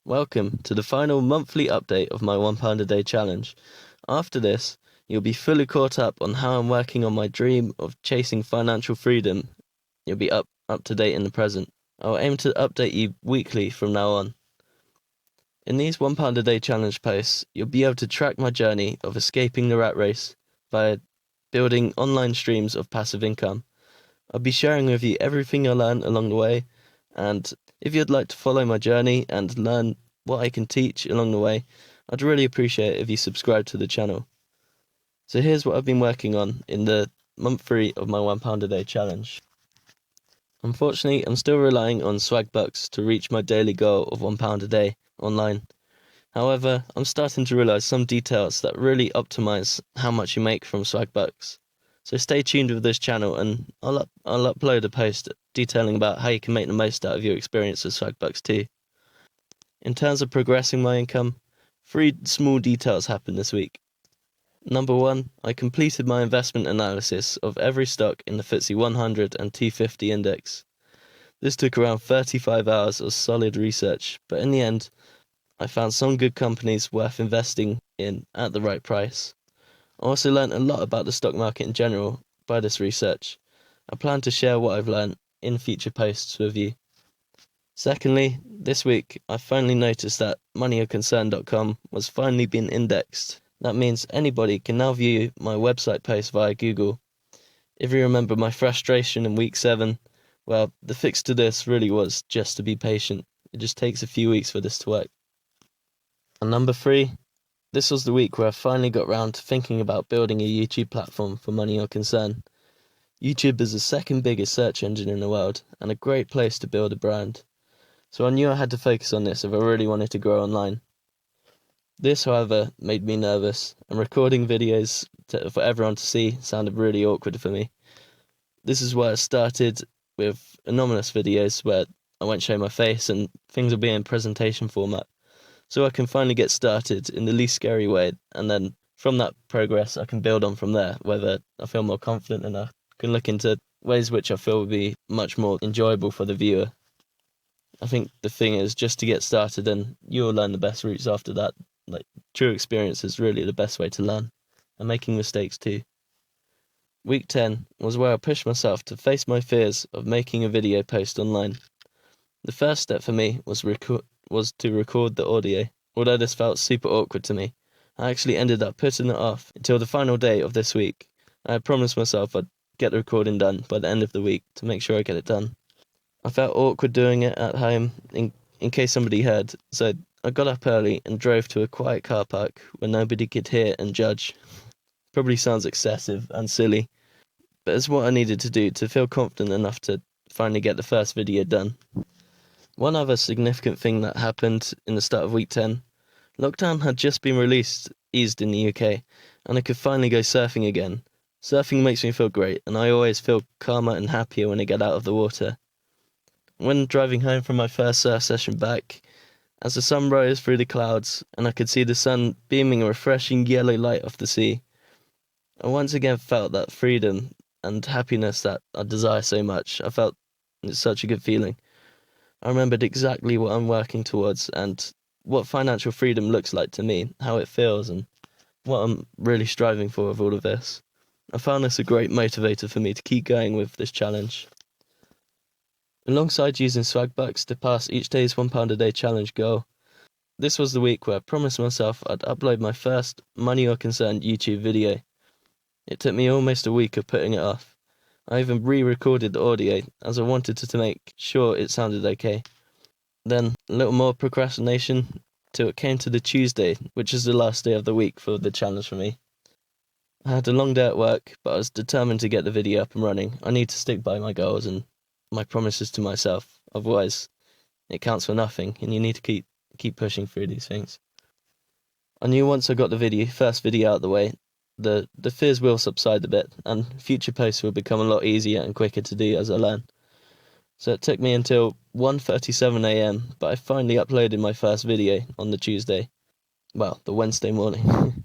Welcome to the final monthly update of my £1 a day challenge. After this, you'll be fully caught up on how I'm working on my dream of chasing financial freedom. You'll be up to date in the present. I'll aim to update you weekly from now on. In these £1 a day challenge posts, you'll be able to track my journey of escaping the rat race via building online streams of passive income. I'll be sharing with you everything I learn along the way, and if you'd like to follow my journey and learn what I can teach along the way, I'd really appreciate it if you subscribe to the channel. So here's what I've been working on in the month 3 of my £1 a day challenge. Unfortunately, I'm still relying on Swagbucks to reach my daily goal of £1 a day online. However, I'm starting to realise some details that really optimise how much you make from Swagbucks. So stay tuned with this channel, and I'll upload a post detailing about how you can make the most out of your experience with Swagbucks too. In terms of progressing my income, 3 small details happened this week. Number 1, I completed my investment analysis of every stock in the FTSE 100 and 250 index. This took around 35 hours of solid research, but in the end, I found some good companies worth investing in at the right price. I also learned a lot about the stock market in general by this research. I plan to share what I've learned in future posts with you. Secondly, this week I finally noticed that moneyofconcern.com was finally being indexed. That means anybody can now view my website post via Google. If you remember my frustration in week 7, well, the fix to this really was just to be patient. It just takes a few weeks for this to work. And number 3, this was the week where I finally got round to thinking about building a YouTube platform for Money or Concern. YouTube is the second biggest search engine in the world and a great place to build a brand. So I knew I had to focus on this if I really wanted to grow online. This, however, made me nervous, and recording videos for everyone to see sounded really awkward for me. This is why I started with anonymous videos where I won't show my face and things will be in presentation format, so I can finally get started in the least scary way, and then from that progress I can build on from there, whether I feel more confident and I can look into ways which I feel will be much more enjoyable for the viewer. I think the thing is just to get started, and you'll learn the best routes after that. True experience is really the best way to learn, and making mistakes too. Week 10 was where I pushed myself to face my fears of making a video post online. The first step for me was to record the audio. Although this felt super awkward to me, I actually ended up putting it off until the final day of this week. I had promised myself I'd get the recording done by the end of the week to make sure I get it done. I felt awkward doing it at home in case somebody heard, so I got up early and drove to a quiet car park where nobody could hear and judge. Probably sounds excessive and silly, but it's what I needed to do to feel confident enough to finally get the first video done. One other significant thing that happened in the start of week 10, lockdown had just been eased in the UK, and I could finally go surfing again. Surfing makes me feel great, and I always feel calmer and happier when I get out of the water. When driving home from my first surf session back, as the sun rose through the clouds and I could see the sun beaming a refreshing yellow light off the sea, I once again felt that freedom and happiness that I desire so much. I felt it's such a good feeling. I remembered exactly what I'm working towards and what financial freedom looks like to me, how it feels, and what I'm really striving for with all of this. I found this a great motivator for me to keep going with this challenge. Alongside using Swagbucks to pass each day's £1 a day challenge goal, this was the week where I promised myself I'd upload my first Money or Concern YouTube video. It took me almost a week of putting it off. I even re-recorded the audio as I wanted to make sure it sounded okay. Then a little more procrastination till it came to the Tuesday, which is the last day of the week for the challenge for me. I had a long day at work, but I was determined to get the video up and running. I need to stick by my goals and my promises to myself, otherwise it counts for nothing, and you need to keep pushing through these things. I knew once I got the first video out of the way, the fears will subside a bit, and future posts will become a lot easier and quicker to do as I learn. So it took me until 1:37 a.m, but I finally uploaded my first video on the Tuesday. Well, the Wednesday morning.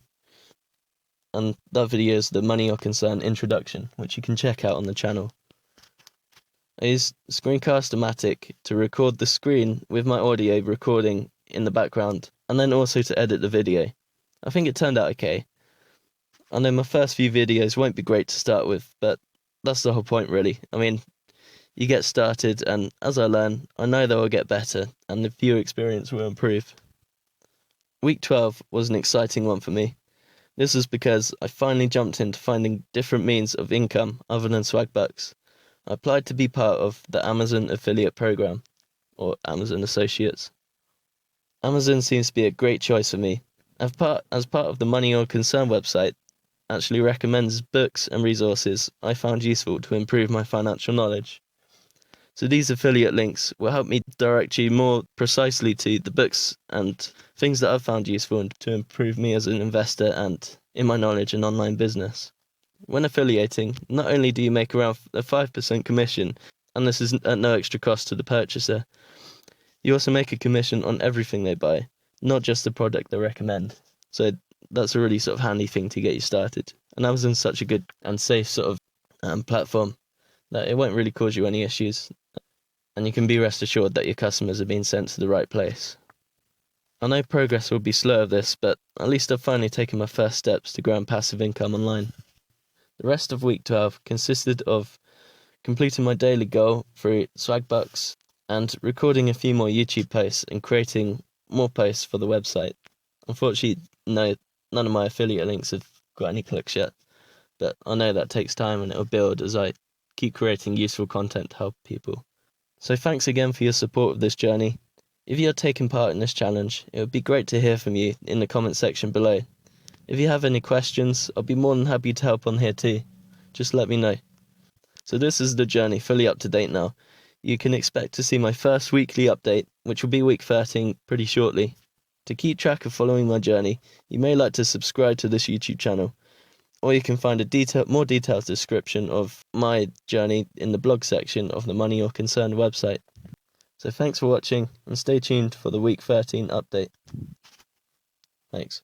And that video is the Money or Concern introduction, which you can check out on the channel. I used Screencast-O-Matic to record the screen with my audio recording in the background, and then also to edit the video. I think it turned out okay. I know my first few videos won't be great to start with, but that's the whole point really. I mean, you get started, and as I learn, I know they will get better, and the viewer experience will improve. Week 12 was an exciting one for me. This was because I finally jumped into finding different means of income other than Swagbucks. I applied to be part of the Amazon affiliate program, or Amazon Associates. Amazon seems to be a great choice for me. As part of the Money or Concern website, actually recommends books and resources I found useful to improve my financial knowledge. So these affiliate links will help me direct you more precisely to the books and things that I've found useful and to improve me as an investor and in my knowledge in online business. When affiliating, not only do you make around a 5% commission, and this is at no extra cost to the purchaser, you also make a commission on everything they buy, not just the product they recommend. So that's a really sort of handy thing to get you started. And Amazon's such a good and safe sort of platform that it won't really cause you any issues, and you can be rest assured that your customers are being sent to the right place. I know progress will be slow of this, but at least I've finally taken my first steps to grow passive income online. The rest of week 12 consisted of completing my daily goal through Swagbucks and recording a few more YouTube posts and creating more posts for the website. Unfortunately, none of my affiliate links have got any clicks yet, but I know that takes time and it'll build as I keep creating useful content to help people. So thanks again for your support of this journey. If you're taking part in this challenge, it would be great to hear from you in the comment section below. If you have any questions, I'll be more than happy to help on here too. Just let me know. So this is the journey, fully up to date now. You can expect to see my first weekly update, which will be week 13, pretty shortly. To keep track of following my journey, you may like to subscribe to this YouTube channel, or you can find a more detailed description of my journey in the blog section of the Money or Concern website. So thanks for watching, and stay tuned for the week 13 update. Thanks.